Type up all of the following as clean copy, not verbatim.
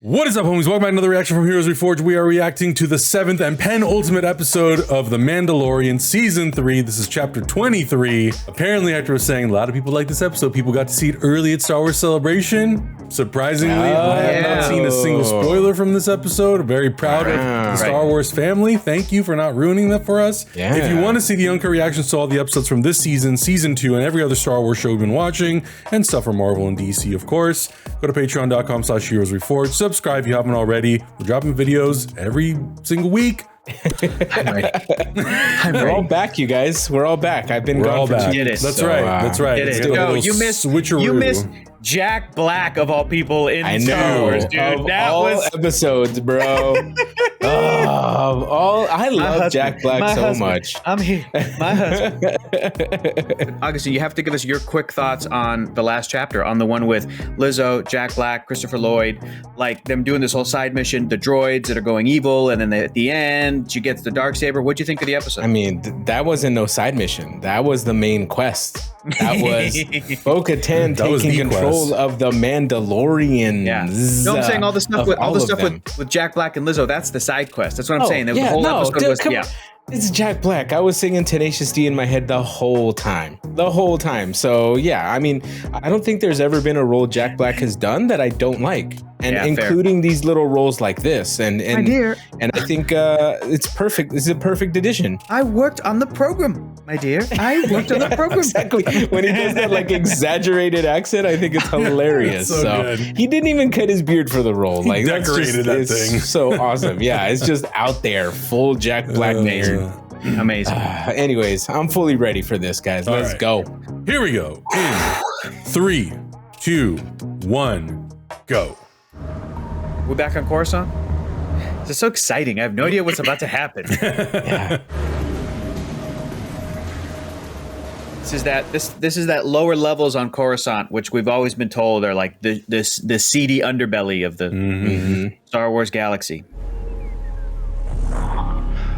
What is up, homies? Welcome back to another reaction from Heroes Reforged. We are reacting to the 7th and penultimate episode of The Mandalorian Season 3. This is Chapter 23. Apparently, after I was saying a lot of people like this episode, people got to see it early at Star Wars Celebration. Surprisingly, I have not seen a single spoiler from this episode. I'm very proud of the Star Wars family. Thank you for not ruining that for us. Yeah. If you want to see the uncut reactions to all the episodes from this season, Season 2, and every other Star Wars show we've been watching, and stuff from Marvel and DC, of course, go to patreon.com/heroesreforged. Subscribe if you haven't already. We're dropping videos every single week. I'm ready. We're all back, you guys. We're all back. I've been gone for 2 years. That's right. That's right. No, you missed Jack Black of all people in Star Wars, dude. That was episodes, bro. I love Jack Black so much. I'm here. My husband. Augustine, you have to give us your quick thoughts on the last chapter, on the one with Lizzo, Jack Black, Christopher Lloyd, like them doing this whole side mission, the droids that are going evil, and then at the end, she gets the Darksaber. What'd you think of the episode? I mean, that wasn't no side mission. That was the main quest. That was Katan taking control of the Mandalorians. Yeah. No, I'm saying all the stuff with Jack Black and Lizzo. That's the side quest. That's what I'm saying. The whole episode was It's Jack Black. I was singing Tenacious D in my head the whole time. So yeah, I mean, I don't think there's ever been a role Jack Black has done that I don't like, and including these little roles like this. And I think it's perfect. This is a perfect addition. I worked on the program, my dear. I worked on the program. Exactly. When he does that like exaggerated accent, I think it's hilarious. so he didn't even cut his beard for the role. Like he decorated that thing. So awesome. Yeah, it's just out there, full Jack Black beard. Amazing. Anyways, I'm fully ready for this, guys. Let's go. Here we go. In 3, 2, 1, go. We're back on Coruscant. This is so exciting. I have no idea what's about to happen. Yeah. This is that lower levels on Coruscant, which we've always been told are like the seedy underbelly of the Star Wars galaxy.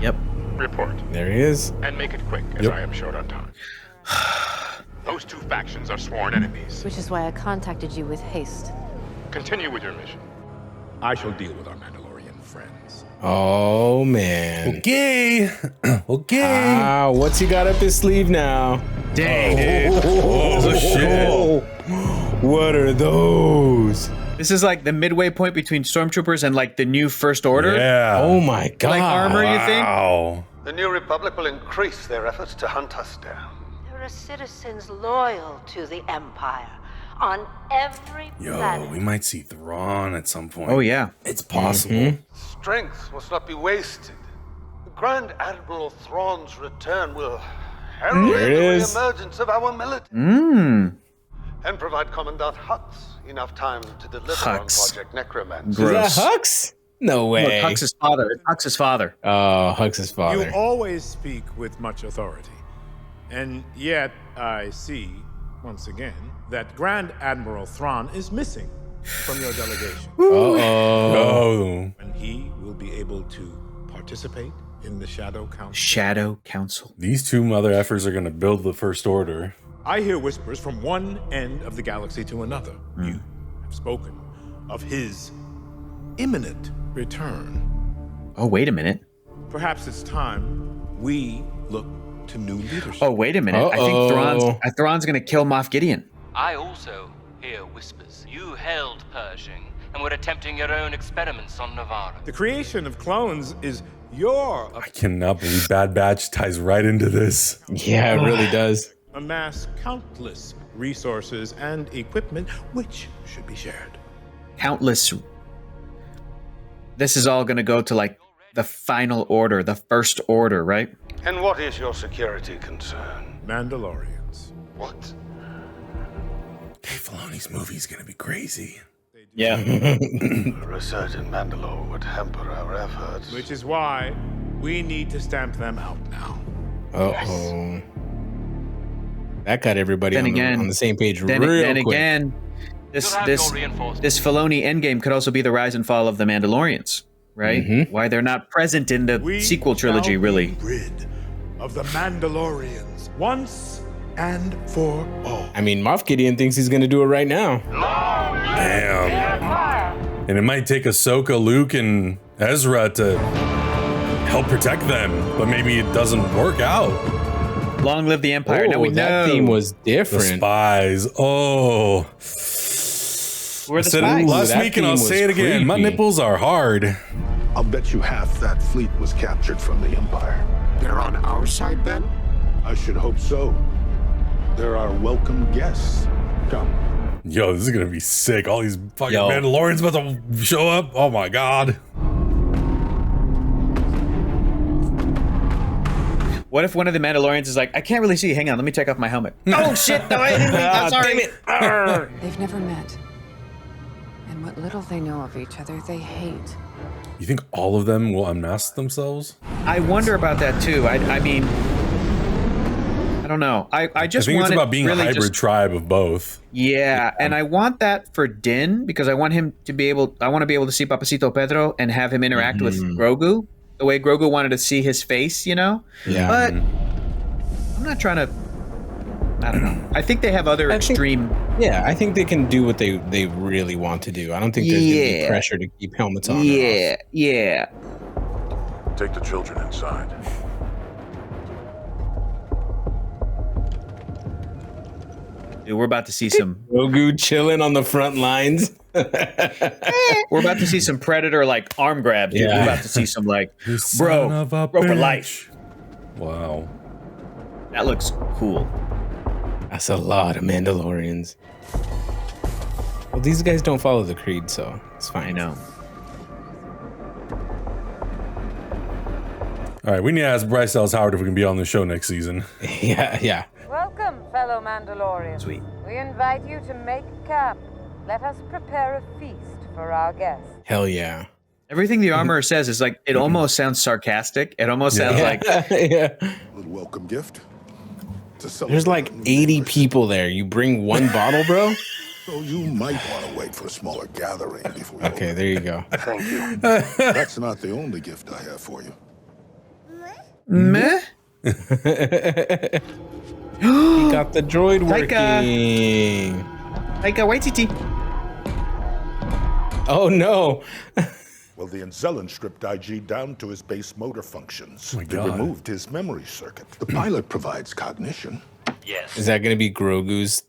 Yep. Report. There he is. And make it quick, as I am short on time. Those two factions are sworn enemies. Which is why I contacted you with haste. Continue with your mission. I shall deal with our Mandalorian friends. Oh, man. Okay. Okay. What's he got up his sleeve now? Dang, dude. Oh, shit. What are those? This is like the midway point between Stormtroopers and like the new First Order. Yeah. Oh, my God. Like armor, you think? Wow. The New Republic will increase their efforts to hunt us down. There are citizens loyal to the Empire on every planet. We might see Thrawn at some point. Oh, yeah. It's possible. Strength must not be wasted. The Grand Admiral Thrawn's return will herald the re-emergence of our military. And provide Commandant Hux enough time to deliver on Project Necromancer. Is that Hux? No way. Look, Hux's father. It's Hux's father. Oh, Hux's father. You always speak with much authority. And yet I see, once again, that Grand Admiral Thrawn is missing from your delegation. Oh. And he will be able to participate in the Shadow Council. Shadow Council. These two mother effers are going to build the First Order. I hear whispers from one end of the galaxy to another. You have spoken of his imminent return. Oh, wait a minute. Perhaps it's time we look to new leadership. Oh, wait a minute. I think Thrawn's going to kill Moff Gideon. I also hear whispers. You held Pershing and were attempting your own experiments on Navarro. The creation of clones is your... I cannot believe Bad Batch ties right into this. Yeah, it really does. Amass countless resources and equipment which should be shared. Countless. This is all going to go to like the final order, the First Order, right? And what is your security concern? Mandalorians. What? Dave Filoni's movie is going to be crazy. Yeah. A research in Mandalore would hamper our efforts. Which is why we need to stamp them out now. Uh-oh. That got everybody on the same page real quick. Again, this Filoni endgame could also be the rise and fall of the Mandalorians, right? Why they're not present in the sequel trilogy, really. Rid of the Mandalorians once and for all. I mean, Moff Gideon thinks he's going to do it right now. Damn. And it might take Ahsoka, Luke, and Ezra to help protect them, but maybe it doesn't work out. Long live the Empire. Now we know. That theme was The different. Spies. Oh. We're I the said it Spies. last That week and I'll theme say it was again. My creepy. nipples are hard. I'll bet you half that fleet was captured from the Empire. They're on our side then? I should hope so. They're our welcome guests. Come. Yo, this is gonna be sick. All these fucking Yo. Mandalorians about to show up. Oh my god. What if one of the Mandalorians is like, I can't really see. Hang on, let me take off my helmet. Oh shit! No, I didn't mean that. Sorry. Damn it. They've never met. And what little they know of each other, they hate. You think all of them will unmask themselves? I wonder about that too. I mean, I don't know. I just I think want it's about being a really hybrid tribe of both. Yeah, and I want that for Din because I want him to be able. I want to be able to see Papacito Pedro and have him interact with Grogu the way Grogu wanted to see his face, you know. Yeah. But I'm not trying to. I don't know. I think they have other extreme. I think they can do what they really want to do. I don't think there's gonna be pressure to keep helmets on. Yeah. Take the children inside. Dude, we're about to see some Grogu chilling on the front lines. We're about to see some Predator like arm grabs. Dude. Yeah. We're about to see some like, You son of a bro for bitch. life. Wow. That looks cool. That's a lot of Mandalorians. Well, these guys don't follow the creed, so it's fine. I know. All right, we need to ask Bryce Dallas Howard if we can be on the show next season. Yeah. Welcome, fellow Mandalorians. Sweet. We invite you to make camp. Let us prepare a feast for our guests. Hell yeah. Everything the armorer says is like, it almost sounds sarcastic. It almost sounds like, yeah. A little welcome gift. There's like 80 people there. You bring one bottle, bro? So you might want to wait for a smaller gathering before. Okay, there you go. Thank you. That's not the only gift I have for you. meh? He got the droid working. Taika Waititi. Oh no. Well, the Anzellan stripped IG down to his base motor functions. my They God. removed his memory circuit. The pilot provides cognition. Yes. Is that gonna be Grogu's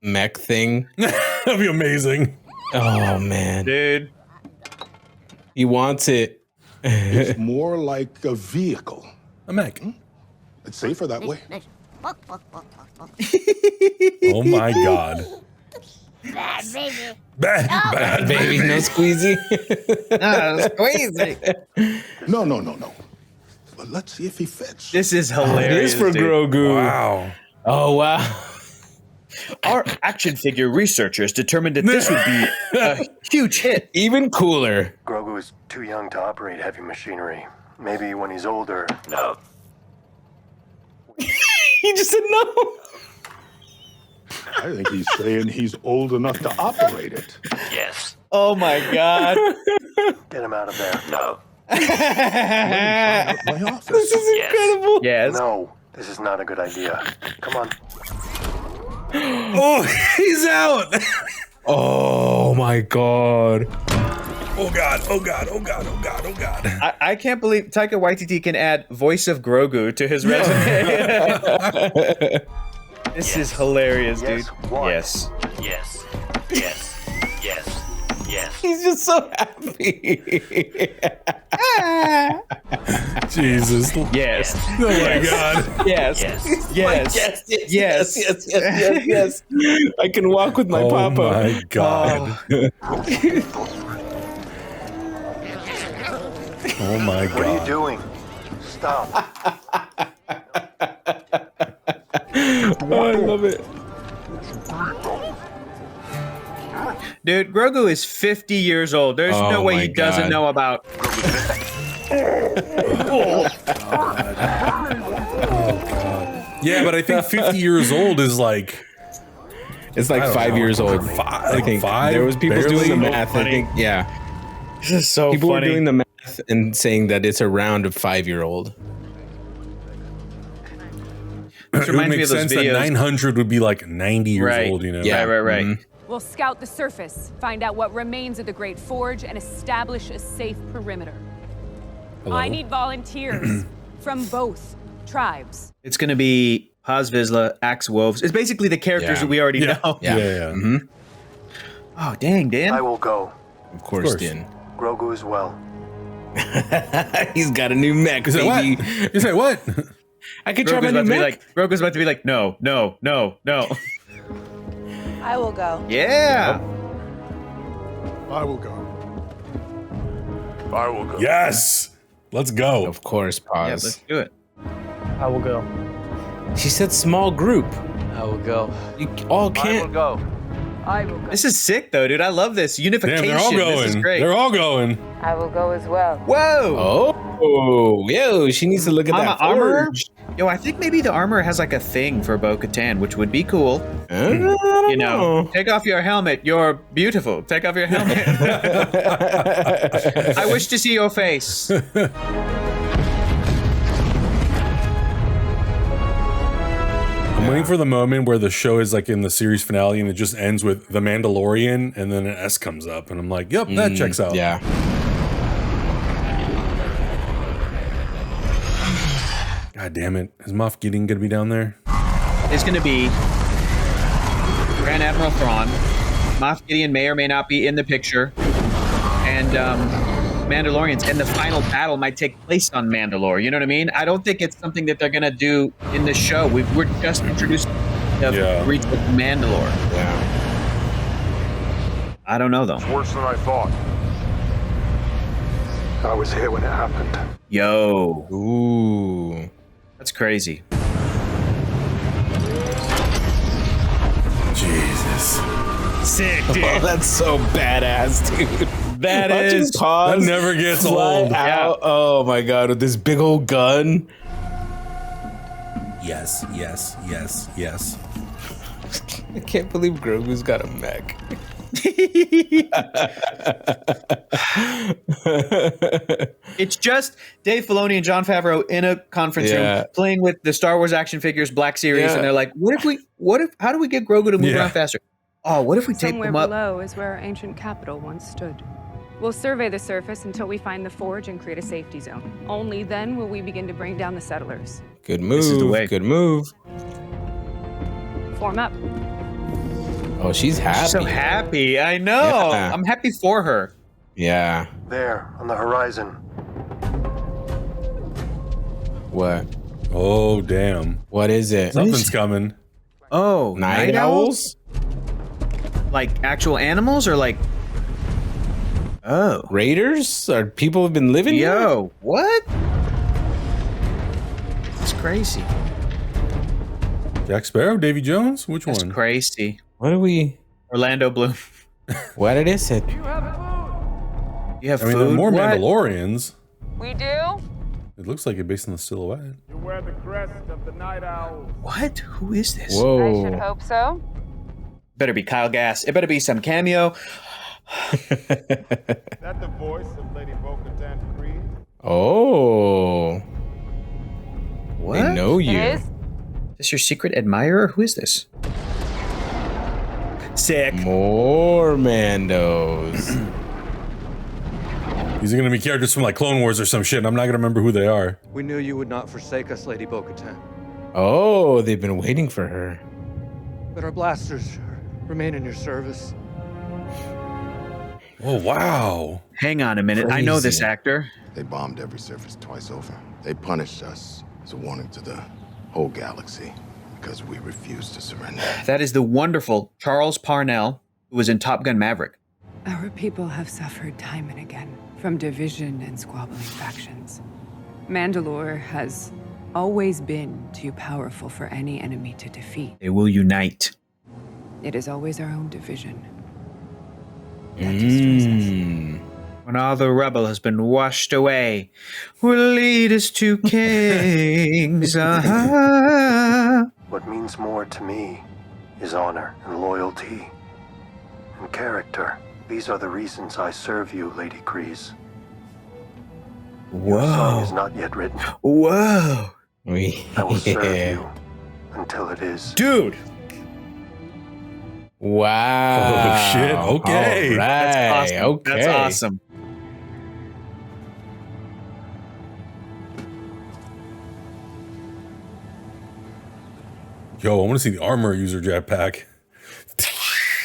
mech thing? That'd be amazing. Oh man. Dude. He wants it. It's more like a vehicle. A mech. It's safer that way. Oh my god. Bad baby. Bad Baby, no squeezy. No. But let's see if he fits. This is It hilarious. is for dude. Grogu. Wow. Oh wow. Our action figure researchers determined that this would be a huge hit. Even cooler. Grogu is too young to operate heavy machinery. Maybe when he's older. No. He just said no. I think he's saying he's old enough to operate it. Yes. Oh my god. Get him out of there. No. My office. This is incredible. Yes. No, this is not a good idea. Come on. Oh, he's out. Oh my god. Oh god. Oh god. Oh god. Oh god. Oh god. I can't believe Taika Waititi can add voice of Grogu to his resume. This is hilarious, dude. What? Yes. Yes. Yes. Yes. Yes. He's just so happy. Jesus. Yes. Oh my god. Yes. Yes. Yes. Yes. I can walk with my Oh papa. my god. Oh my god. What are you doing? Stop. Oh, I love it. Dude, Grogu is 50 years old. There's no Oh way my he doesn't God. know about. Yeah, but I think 50 years old is like. It's like I don't 5 know. years old. I think five. there was people barely. doing the math. I think This is so people funny. were doing the math and saying that it's around a 5-year-old. This It would reminds me make of those sense that videos. 900 would be like 90 years Right. old, you know? Yeah. Right. Mhm. We'll scout the surface, find out what remains of the Great Forge, and establish a safe perimeter. Hello? I need volunteers from both tribes. It's going to be Paz Vizsla, Axe Wolves. It's basically the characters that we already know. Yeah. Mm-hmm. Oh, dang, Dan. I will go. Of course, Dan. Grogu as well. He's got a new mech, You say baby. what? You say what? I could try my new mech. Grogu's about to be like, no. I will go. Yeah. I will go. I will go. Yes. Let's go. Of course, Yeah, pause. let's do it. I will go. She said small group. I will go. You all I will can't. go. I will go. This is sick, though, dude. I love this. Unification. Damn, they're all This is going. great. They're all going. I will go as well. Whoa. Oh, yo, she needs to look at that armor. forge. Yo, I think maybe the armor has like a thing for Bo-Katan, which would be cool. You know, take off your helmet. You're beautiful. Take off your helmet. I wish to see your face. I'm waiting for the moment where the show is like in the series finale and it just ends with the Mandalorian and then an S comes up and I'm like, yep, that checks out. Yeah. God damn it. Is Moff Gideon going to be down there? It's going to be Grand Admiral Thrawn. Moff Gideon may or may not be in the picture. And Mandalorians. And the final battle might take place on Mandalore. You know what I mean? I don't think it's something that they're going to do in the show. We're just introduced to the reach of Mandalore. Yeah. I don't know, though. It's worse than I thought. I was here when it happened. Yo. Ooh. That's crazy. Jesus. Sick, dude. Oh, that's so badass, dude. That Watching is. Paz That never gets fly old. out. Oh my god, with this big old gun. Yes. I can't believe Grogu's got a mech. It's just Dave Filoni and Jon Favreau in a conference room playing with the Star Wars action figures Black Series, and they're like, how do we get Grogu to move around faster? Oh, what if we tape Somewhere him up? below is where our ancient capital once stood. We'll survey the surface until we find the forge and create a safety zone. Only then will we begin to bring down the settlers. Good move. This is the way. Good move. Form up. Oh, she's happy. She's so happy. I know. Yeah. I'm happy for her. Yeah. There, on the horizon. What? Oh, damn. What is it? Something's coming. Oh, Night owls? Like actual animals or like... Oh. Raiders? Or people have been living here? Yo, what? It's crazy. Jack Sparrow? Davy Jones? Which That's one? crazy. What are we... Orlando Bloom. What it is it? You have I mean, there are food? more What? Mandalorians. We do? It looks like it based on the silhouette. You wear the crest of the night owl. What? Who is this? Whoa. I should hope so. Better be Kyle Gass. It better be some cameo. That the voice of Lady Bo-Katan Kryze? Oh. What? They know you. It is? Is this your secret admirer? Who is this? Sick. More Mandos. These are going to be characters from like Clone Wars or some shit. And I'm not going to remember who they are. We knew you would not forsake us, Lady Bo-Katan. Oh, they've been waiting for her. But our blasters remain in your service. Oh, wow. Hang on a minute. I know this Crazy. actor. They bombed every surface twice over. They punished us as a warning to the whole galaxy because we refused to surrender. That is the wonderful Charles Parnell, who was in Top Gun Maverick. Our people have suffered time and again from division and squabbling factions. Mandalore has always been too powerful for any enemy to defeat. They will unite. It is always our own division that destroys us. When all the rubble has been washed away, will lead us to kings. What means more to me is honor and loyalty and character. These are the reasons I serve you, Lady Kryze. Your song is not yet written. Whoa. I will serve you until it is. Dude. Wow. Oh shit. Okay. All right. That's awesome. Okay. That's awesome. Yo, I want to see the armor user jetpack.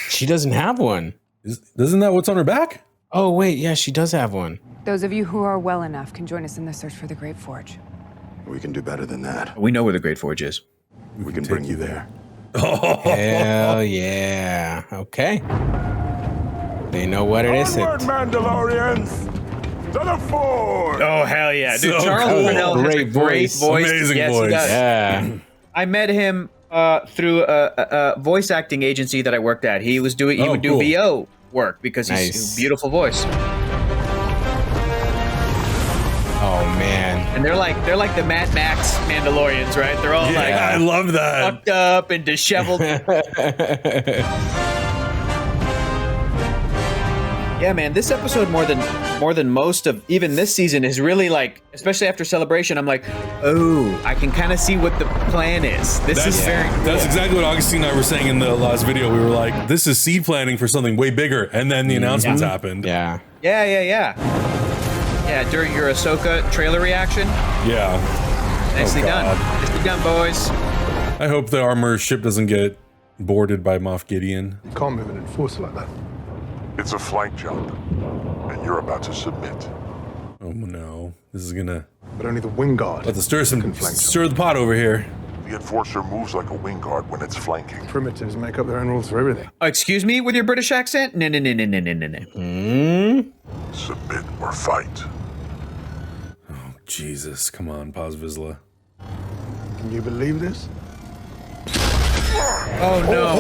She doesn't have one. Isn't that what's on her back? Oh, wait. Yeah, she does have one. Those of you who are well enough can join us in the search for the Great Forge. We can do better than that. We know where the Great Forge is. We can bring you there. Hell yeah. Okay. They know what it is. Onward, Mandalorians! To the Forge! Oh, hell yeah. Dude, So Charles cool. Burnell has a great voice. Amazing Yes, voice. he does. Yeah. I met him through a voice acting agency that I worked at. He was doing. He would do cool. VO work because he's Nice. a beautiful voice. Oh, man. And they're like the Mad Max Mandalorians, right? They're all like I love that. fucked up and disheveled. Yeah, man, this episode more than most of even this season is really like, especially after Celebration, I'm like, oh, I can kind of see what the plan is. This is very cool. That's exactly what Augustine and I were saying in the last video. We were like, this is seed planning for something way bigger. And then the announcements happened. Yeah. Yeah, during your Ahsoka trailer reaction. Yeah. Nicely done. God. Nicely done, boys. I hope the armor ship doesn't get boarded by Moff Gideon. You can't move an enforcer like that. It's a flank jump, and you're about to submit. Oh no. This is gonna But only the wing guard. let the stir can flank stir the pot over here. The Enforcer moves like a wing guard when it's flanking. Primitives make up their own rules for everything. Oh, excuse me with your British accent? No. Submit or fight. Jesus, come on, pause Vizsla. Can you believe this? Oh no.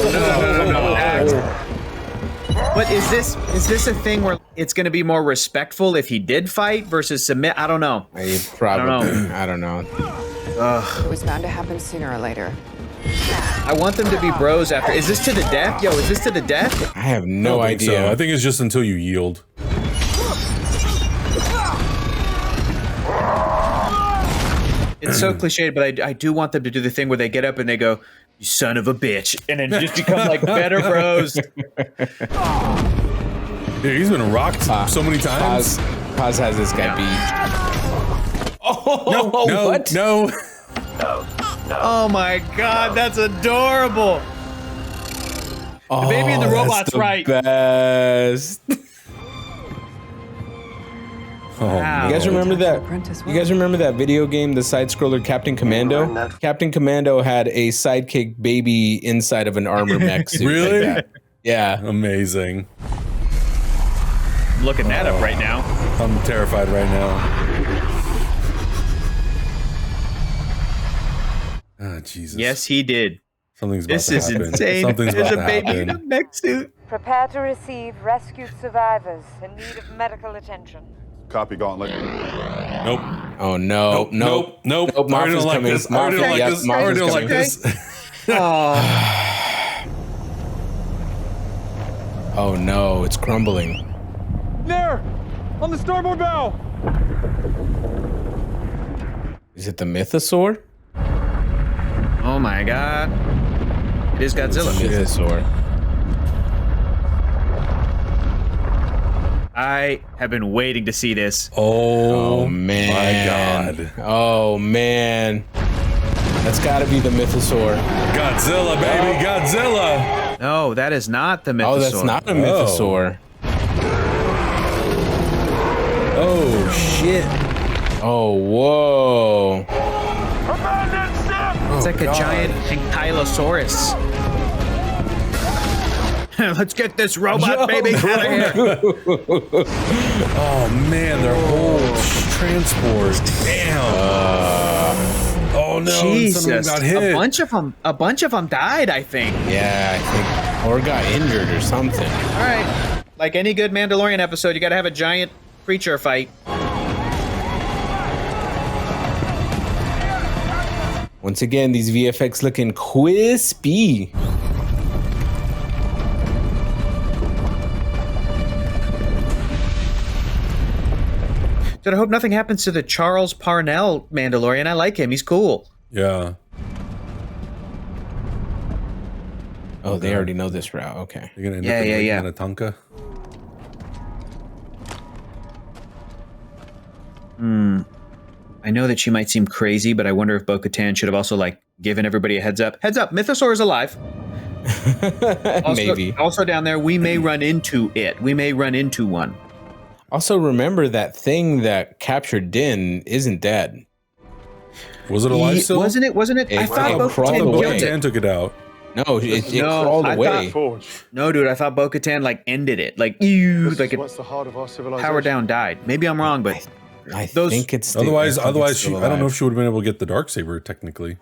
But is this a thing where it's going to be more respectful if he did fight versus submit? I don't know. Probably. I don't know. It was bound to happen sooner or later. I want them to be bros after. Is this to the death? Yo, is this to the death? I have no I don't think idea. so. I think it's just until you yield. It's so cliched, but I do want them to do the thing where they get up and they go, "You son of a bitch," and then just become like better bros. Dude, he's been rocked so many times. Paz has this guy beat. Oh, No, what? no. Oh my god, that's adorable. The baby and the robot's that's the right. Best. Wow. You guys remember that? You guys remember that video game, the side scroller Captain Commando? Captain Commando had a sidekick baby inside of an armor mech suit. Really? Like that. Yeah. Amazing. I'm looking that up right now. I'm terrified right now. Ah, Jesus. Yes, he did. Something's about This to is happen. insane. Something's There's about a to baby in a happen. mech suit. Prepare to receive rescued survivors in need of medical attention. Copy, Gauntlet. Nope. Oh no! Nope. Nope! I already don't like coming. this. I already don't like this. I already don't like this. Oh no! It's crumbling. There! On the starboard bow! Is it the Mythosaur? Oh my god. It is Godzilla. Mythosaur. I have been waiting to see this. Oh man! my God. Oh man! That's got to be the Mythosaur. Godzilla, baby, Godzilla. No, that is not the Mythosaur. Oh, that's not a Mythosaur. Oh shit! Oh whoa! It's like a giant ankylosaurus. Let's get this robot baby out of here. Oh man, their whole transport. Damn. Oh no! Jesus, Someone got hit. A bunch of them died, I think. Yeah, I think, or got injured or something. All right, like any good Mandalorian episode, you got to have a giant creature fight. Once again, these VFX looking crispy. Dude, I hope nothing happens to the Charles Parnell Mandalorian. I like him. He's cool. Yeah. Oh, they already know this route. Okay. You're gonna end up in Minnetonka. I know that she might seem crazy, but I wonder if Bo-Katan should have also like given everybody a heads up. Heads up, Mythosaur is alive. Maybe. Also down there, we may run into it. We may run into one. Also, remember that thing that captured Din isn't dead. Was it alive still? Wasn't it? I thought Bo-Katan took it out. No, it crawled away. No, dude, I thought Bo-Katan like ended it. Like, ew, like what's the heart of our civilization. power down died. Maybe I'm wrong, but I think it's otherwise she. I don't know if she would have been able to get the Darksaber technically.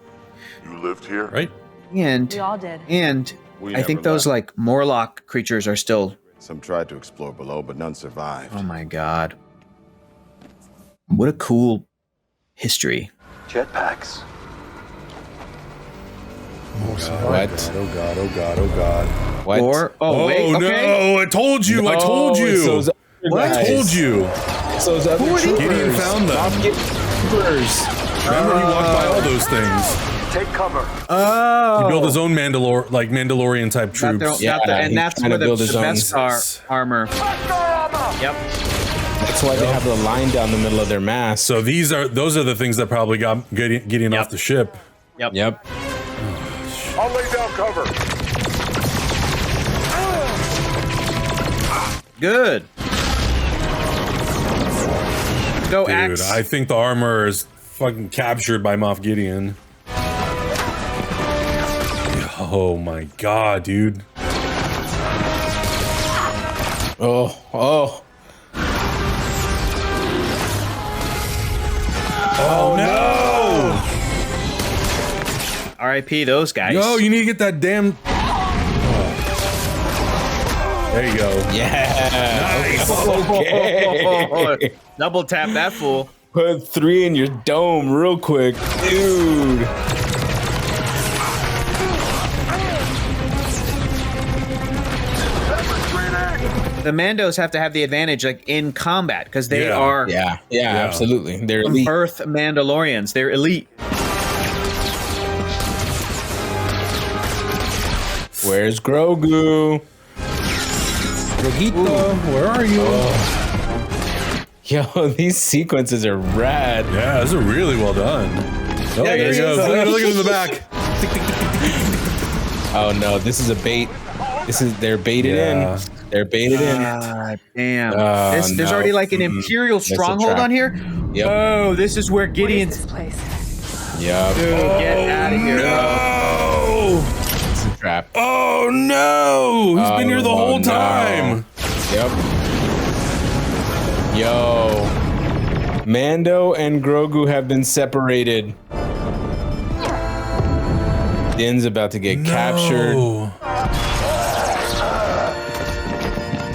You lived here, right? And we all did. And We I think never those like Morlock creatures are still. Some tried to explore below, but none survived. Oh my god! What a cool history. Jetpacks. Oh god! What? Oh god! Oh god! Oh god! What? Or wait, no! I told you! I told you! I told you! So who are these? Gideon found them. Remember, he walked by all those things. Take cover. Oh, He built his own Mandalorian type troops. And that's where the Beskar armor. Yep. That's why they have the line down the middle of their mask. So those are the things that probably got Gideon off the ship. Yep. I'll lay down cover. Good. Go, Dude, Axe. I think the armor is fucking captured by Moff Gideon. Oh my god, dude. Oh no! R.I.P. those guys. No, you need to get that damn. There you go. Yeah. Nice. Okay. Double tap that fool. Put 3 in your dome real quick, dude. The Mandos have to have the advantage, like in combat, because they are. Yeah, absolutely. They're elite. Earth Mandalorians. They're elite. Where's Grogu? Grogito, where are you? Yo, these sequences are rad. Yeah, these are really well done. Oh, Yeah, there he goes. Look at him in the back. Oh no, this is a bait. They're baited in. They're baited in. Damn. There's no. already like an Imperial That's a stronghold trap. on here. Yep. Oh, this is where Gideon's. This place. Yep. Dude, get out of here. No! It's a trap. Oh no! He's been here the whole time. Yep. Yo. Mando and Grogu have been separated. Din's about to get captured.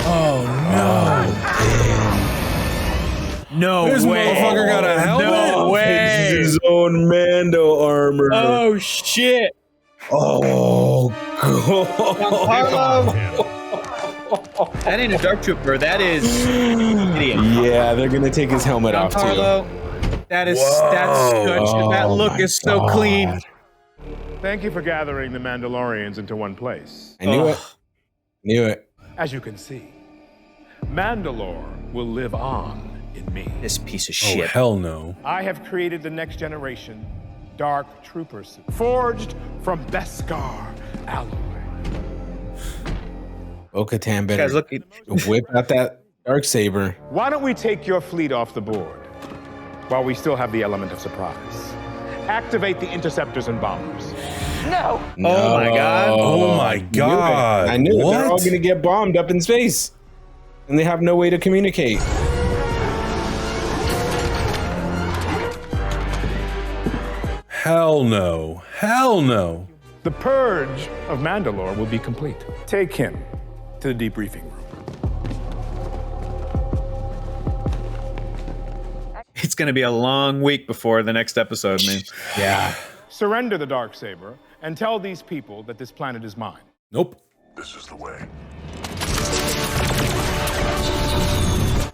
Oh no! No This way. motherfucker got a helmet. No way. His own Mando armor. Oh shit. Oh god. That ain't a Dark Trooper. That is Gideon. Yeah, they're gonna take his helmet off too. Carlo, that's such. That look is so clean. Thank you for gathering the Mandalorians into one place. I knew it. Knew it. As you can see, Mandalore will live on in me. This piece of Oh shit. hell no! I have created the next generation Dark Troopers, forged from Beskar alloy. Bo-Katan better Guys, look. whip out that Darksaber. Why don't we take your fleet off the board while we still have the element of surprise? Activate the interceptors and bombers. No. Oh my god. Oh my god! I knew it. What? They're all gonna get bombed up in space, and they have no way to communicate. Hell no! Hell no! The purge of Mandalore will be complete. Take him to the debriefing room. It's gonna be a long week before the next episode, man. Yeah. Surrender the Darksaber and tell these people that this planet is mine. Nope. This is the way.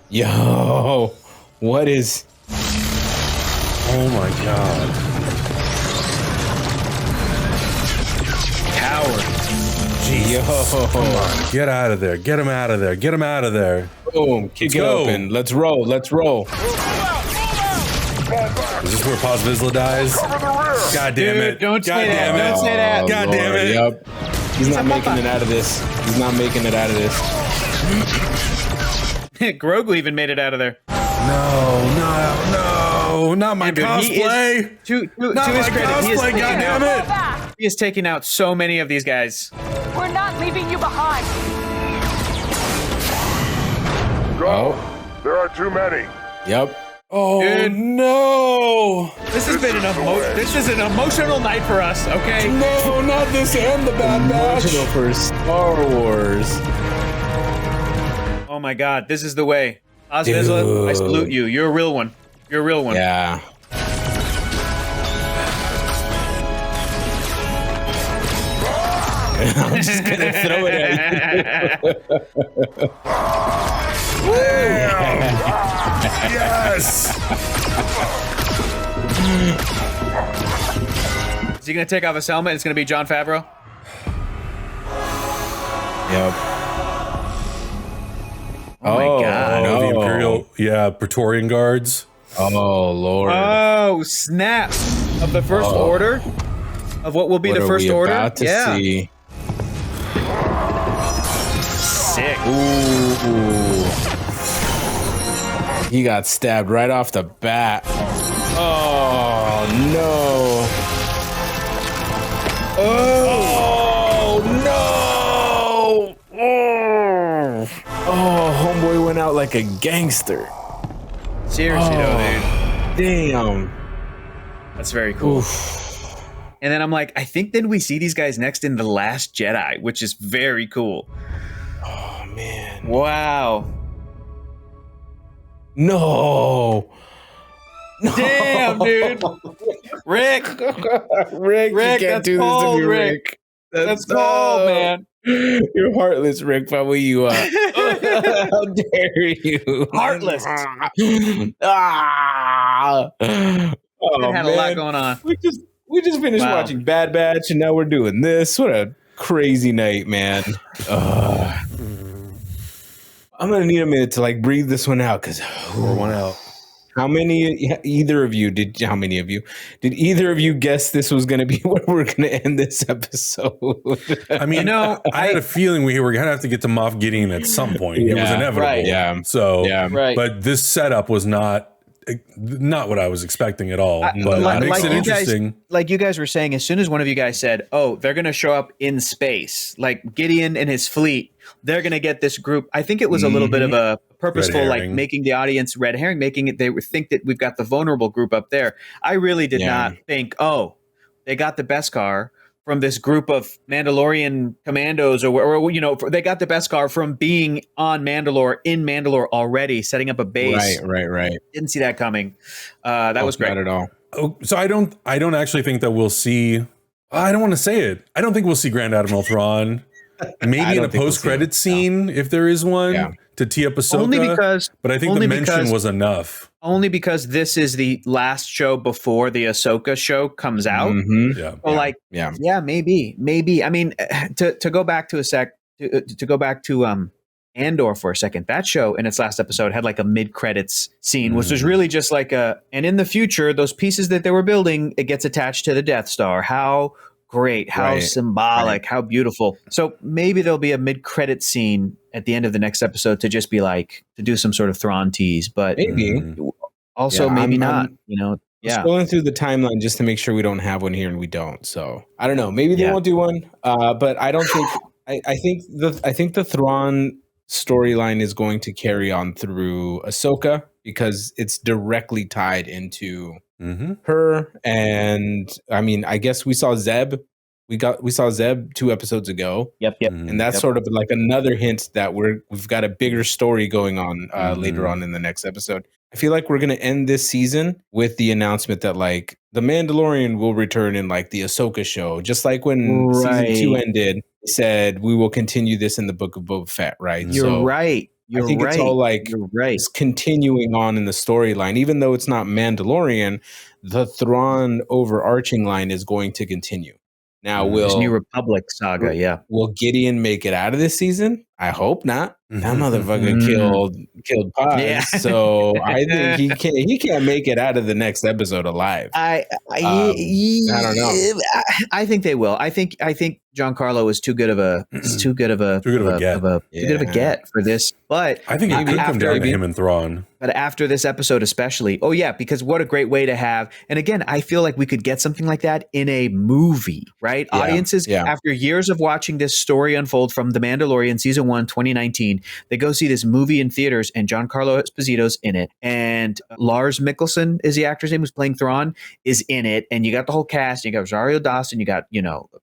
Yo, what is? Oh my god! Coward. Jesus. Yo. Come on. Get out of there. Get him out of there. Get him out of there. Boom. Kick it open. Let's roll. Let's roll. Is this where Paz Vizsla dies? God damn it. Don't God say damn that. it. Don't say that. God damn it. Yep. He's not making it out of this. He's not making it out of this. Grogu even made it out of there. No, not my cosplay. To Not his my credit, cosplay, goddammit. he is taking out so many of these guys. We're not leaving you behind. Go. There are too many. Yep. Oh, Dude. no. This has been this is an emotional night for us, okay? No, not this and the Bad Batch. Emotional for Star Wars. Oh my God, this is the way. Paz Vizsla, I salute you. You're a real one. You're a real one. Yeah. I'm just gonna throw it at you. Yes. Is he gonna take off his helmet? It's gonna be Jon Favreau. Yep. Oh my God. Oh, the Imperial, Praetorian Guards. Oh Lord. Oh snap! Of the First Order, of what will be the First Order. About to see. Sick. Ooh. He got stabbed right off the bat. Oh no. Oh no. Oh, homeboy went out like a gangster. Seriously though, dude. Damn. That's very cool. Oof. And then I'm like, I think then we see these guys next in The Last Jedi, which is very cool. Oh man. Wow. No. Damn, dude. Rick. Rick, you can't that's do this cold, to me, Rick. That's cold, man. You're heartless, Rick. How will you? How dare you? Heartless. Ah. It Oh, had a lot going on. We just finished Wow. watching Bad Batch, and now we're doing this. What a crazy night, man. I'm gonna need a minute to like breathe this one out because Pour one out. How many of you did either of you guess this was going to be where we're going to end this episode? I mean, I had a feeling we were going to have to get to Moff Gideon at some point. It was inevitable. Right. Yeah. So, Right. but this setup was not what I was expecting at all. But it makes it interesting. Like you guys were saying, as soon as one of you guys said, "Oh, they're going to show up in space," like Gideon and his fleet, they're going to get this group. I think it was a little bit of a purposeful, like making the audience red herring, making it they would think that we've got the vulnerable group up there. I really did not think, oh, they got the Beskar from this group of Mandalorian commandos, or they got the Beskar from being on Mandalore, in Mandalore already, setting up a base. Right. Didn't see that coming. That was great. Not at all. Oh, so I don't actually think that we'll see. I don't want to say it. I don't think we'll see Grand Admiral Thrawn. Maybe in a post-credit scene, if there is one, to tee up Ahsoka. But I think the mention was enough. Only because this is the last show before the Ahsoka show comes out. Yeah. So maybe. I mean, to go back to to go back to Andor for a second. That show in its last episode had like a mid-credits scene, which was really just like and in the future, those pieces that they were building, it gets attached to the Death Star. How great, how symbolic, how beautiful. So maybe there'll be a mid-credit scene at the end of the next episode to just be like, to do some sort of Thrawn tease, but maybe also maybe not, Scrolling through the timeline just to make sure we don't have one here, and we don't. So I don't know. Maybe they won't do one, but I don't think. I think the Thrawn storyline is going to carry on through Ahsoka because it's directly tied into her. And I mean, I guess we saw Zeb. We saw Zeb 2 episodes ago. Yep. And that's sort of like another hint that we've got a bigger story going on later on in the next episode. I feel like we're going to end this season with the announcement that like the Mandalorian will return in like the Ahsoka show, just like when season 2 ended. Said we will continue this in the Book of Boba Fett, right? You're right. I think it's all like it's continuing on in the storyline, even though it's not Mandalorian. The Thrawn overarching line is going to continue. Now, this New Republic saga, yeah. Will Gideon make it out of this season? I hope not. That motherfucker killed Paz. Yeah. So I think he can't make it out of the next episode alive. I don't know. I think they will. I think Giancarlo is too good of a get for this. But I think it could come down to him and Thrawn. But after this episode, especially, oh yeah, because what a great way to have. And again, I feel like we could get something like that in a movie, right? Yeah. Audiences, after years of watching this story unfold from The Mandalorian season 1, 2019, they go see this movie in theaters, and Giancarlo Esposito's in it, and Lars Mikkelsen is the actor's name who's playing Thrawn, is in it, and you got the whole cast. You got Rosario Dawson, you got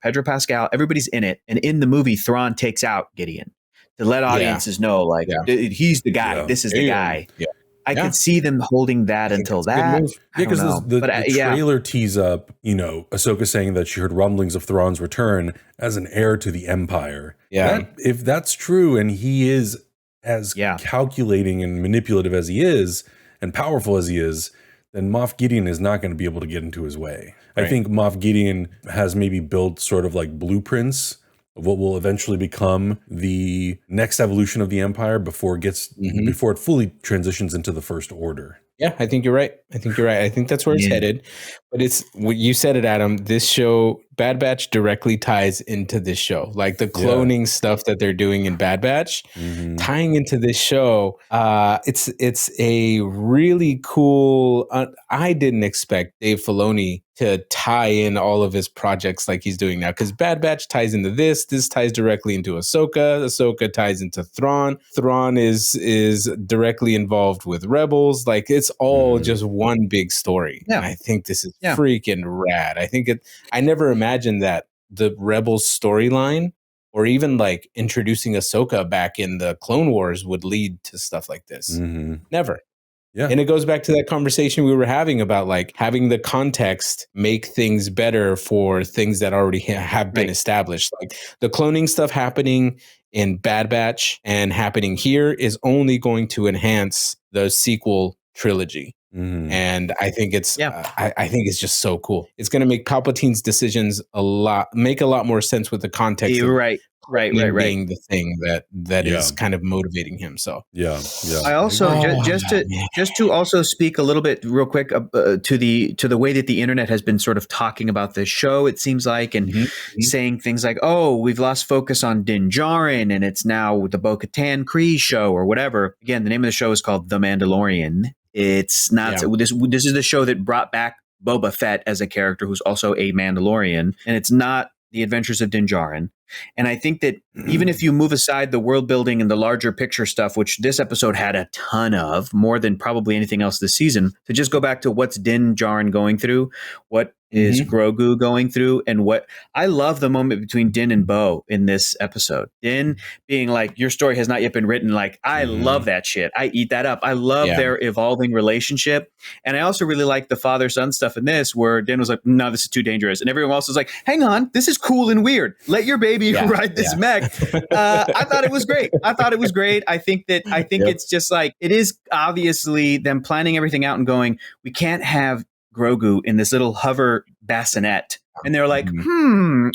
Pedro Pascal, everybody's in it, and in the movie, Thrawn takes out Gideon to let audiences know, like, he's the guy. This is the guy. Yeah. I could see them holding that until that. Yeah, because the trailer tees up, Ahsoka saying that she heard rumblings of Thrawn's return as an heir to the Empire. Yeah. If that's true, and he is as calculating and manipulative as he is, and powerful as he is, then Moff Gideon is not going to be able to get into his way. Right. I think Moff Gideon has maybe built sort of like blueprints of what will eventually become the next evolution of the Empire before it fully transitions into the First Order. Yeah, I think you're right. I think that's where it's headed. But you said it, Adam. This show, Bad Batch, directly ties into this show. Like the cloning stuff that they're doing in Bad Batch, tying into this show. It's a really cool. I didn't expect Dave Filoni to tie in all of his projects like he's doing now, because Bad Batch ties into this. This ties directly into Ahsoka. Ahsoka ties into Thrawn. Thrawn is directly involved with Rebels. Like it's all just one big story. Yeah. And I think this is freaking rad. I never imagined that the Rebels storyline, or even like introducing Ahsoka back in the Clone Wars, would lead to stuff like this. Never. Yeah. And it goes back to that conversation we were having about like having the context make things better for things that already have been established. Like the cloning stuff happening in Bad Batch and happening here is only going to enhance the sequel trilogy. And I think it's I think it's just so cool. It's going to make Palpatine's decisions make a lot more sense with the context. You're right. Being the thing that is kind of motivating him. So I also just to also speak a little bit real quick to the way that the internet has been sort of talking about this show. It seems like and saying things like, "Oh, we've lost focus on Din Djarin, and it's now the Bo-Katan Kryze show or whatever." Again, the name of the show is called The Mandalorian. It's not this is the show that brought back Boba Fett as a character who's also a Mandalorian, and it's not The Adventures of Din Djarin. And I think that even if you move aside the world building and the larger picture stuff, which this episode had a ton of, more than probably anything else this season, to just go back to what's Din Djarin going through, what is Grogu going through, and what I love the moment between Din and Bo in this episode. Din being like, your story has not yet been written. Like, I love that shit. I eat that up. I love their evolving relationship. And I also really like the father-son stuff in this, where Din was like, no, this is too dangerous. And everyone else was like, hang on, this is cool and weird. Let your baby ride this mech. I thought it was great. I think it's just like, it is obviously them planning everything out and going, we can't have Grogu in this little hover bassinet. And they're like,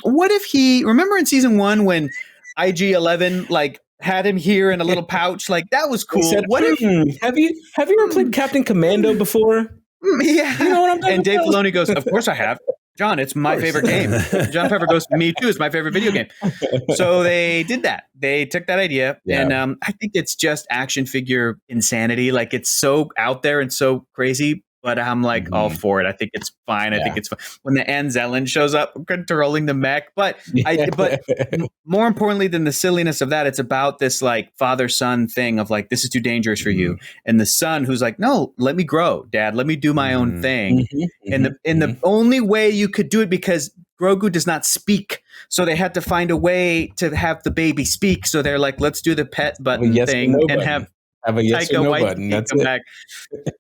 what if remember in season 1 when IG-11 like had him here in a little pouch? Like that was cool. Said, what if have you ever played Captain Commando before? Yeah. You know what I'm talking and Dave about? Filoni goes, of course I have. John, it's my favorite game. John Pepper goes, me too. It's my favorite video game. So they did that. They took that idea. And I think it's just action figure insanity. Like it's so out there and so crazy. But I'm like all for it. I think it's fine. I think it's fine. When the Anzellan shows up controlling the mech. But more importantly than the silliness of that, it's about this like father-son thing of like, this is too dangerous for you. And the son who's like, no, let me grow, Dad. Let me do my own thing. And the only way you could do it, because Grogu does not speak. So they had to find a way to have the baby speak. So they're like, let's do the pet button thing and have a yes or no button. That's it. Back.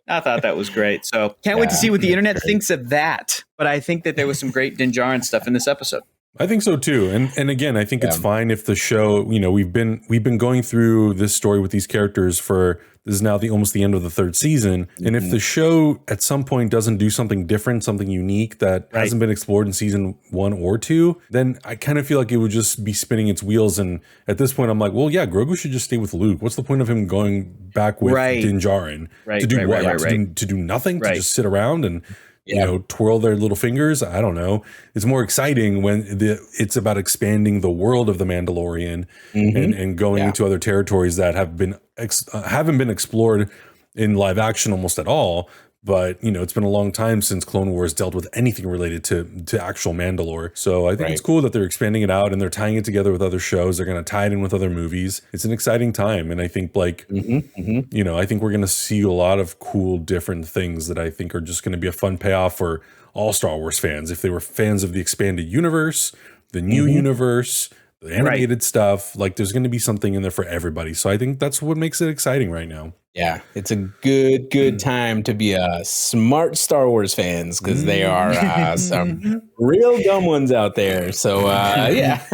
I thought that was great. So can't wait to see what the internet thinks of that. But I think that there was some great Din Djarin stuff in this episode. I think so too. And again, I think it's fine if the show, you know, we've been going through this story with these characters for, this is now almost the end of the 3rd season. And if the show at some point doesn't do something different, something unique that hasn't been explored in season 1 or 2, then I kind of feel like it would just be spinning its wheels. And at this point, I'm like, well, yeah, Grogu should just stay with Luke. What's the point of him going back with Djarin? To do what? To do nothing? To just sit around and you know, twirl their little fingers. I don't know. It's more exciting when it's about expanding the world of the Mandalorian and going into other territories that haven't been explored in live action almost at all. But, you know, it's been a long time since Clone Wars dealt with anything related to actual Mandalore. So I think it's cool that they're expanding it out and they're tying it together with other shows. They're going to tie it in with other movies. It's an exciting time. And I think like, you know, I think we're going to see a lot of cool, different things that I think are just going to be a fun payoff for all Star Wars fans. If they were fans of the expanded universe, the new universe, the animated stuff, like there's going to be something in there for everybody. So I think that's what makes it exciting right now. Yeah, it's a good time to be a smart Star Wars fans because they are some real dumb ones out there. So yeah,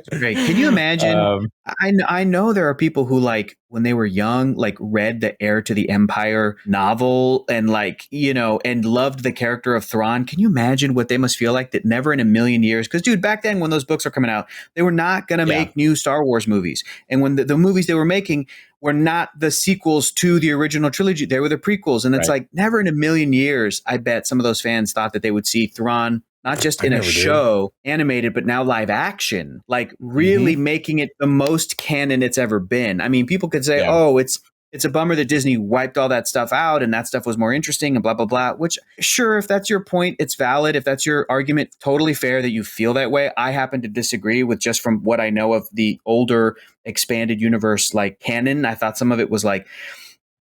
great. Can you imagine? I know there are people who like when they were young, like read the Heir to the Empire novel and like you know and loved the character of Thrawn. Can you imagine what they must feel like that never in a million years? Because dude, back then when those books are coming out, they were not going to make new Star Wars movies, and when the movies they were making were not the sequels to the original trilogy. They were the prequels. And it's like never in a million years, I bet some of those fans thought that they would see Thrawn, not just in a show, animated, but now live action, like really making it the most canon it's ever been. I mean, people could say, oh, it's a bummer that Disney wiped all that stuff out and that stuff was more interesting and blah, blah, blah, which sure, if that's your point, it's valid. If that's your argument, totally fair that you feel that way. I happen to disagree with just from what I know of the older expanded universe, like canon. I thought some of it was like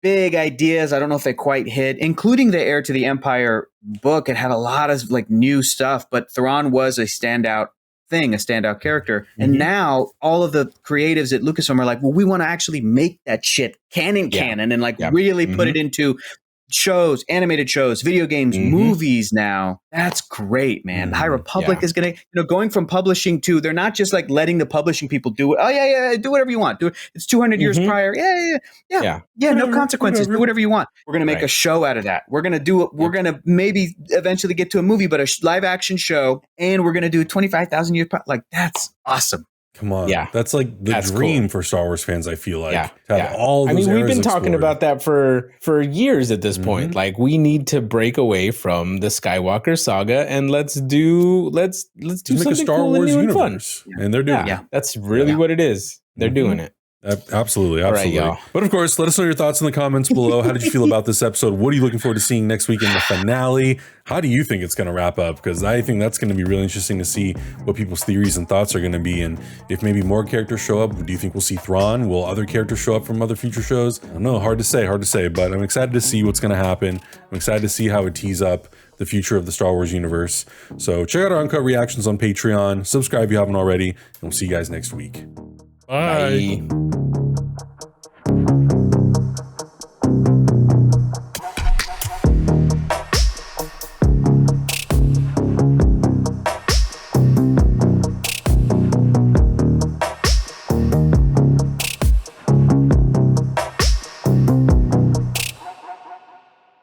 big ideas. I don't know if they quite hit, including the Heir to the Empire book. It had a lot of like new stuff, but Thrawn was a standout character. And now all of the creatives at Lucasfilm are like, well, we want to actually make that shit canon and like really put it into shows, animated shows, video games, movies now. That's great, man. The High Republic is going to, you know, going from publishing to, they're not just like letting the publishing people do it. Oh, yeah, do whatever you want. Do it. It's 200 years prior. Yeah, no consequences. Do whatever you want. We're going to make a show out of that. We're going to do it. We're going to maybe eventually get to a movie, but a live action show, and we're going to do 25,000 years. Like, that's awesome. Come on. Yeah. That's like the dream for Star Wars fans, I feel like. To have all those we've been eras talking explored. about that for years at this point. Like we need to break away from the Skywalker saga and let's do something make a Star cool Wars and new universe. And fun. And they're doing it. That's really what it is. They're doing it. Absolutely. All right, y'all. But of course, let us know your thoughts in the comments below. How did you feel about this episode? What are you looking forward to seeing next week in the finale? How do you think it's going to wrap up? Because I think that's going to be really interesting to see what people's theories and thoughts are going to be. And if maybe more characters show up, do you think we'll see Thrawn? Will other characters show up from other future shows? I don't know. Hard to say. But I'm excited to see what's going to happen. I'm excited to see how it tees up the future of the Star Wars universe. So check out our uncut reactions on Patreon. Subscribe if you haven't already. And we'll see you guys next week. Bye.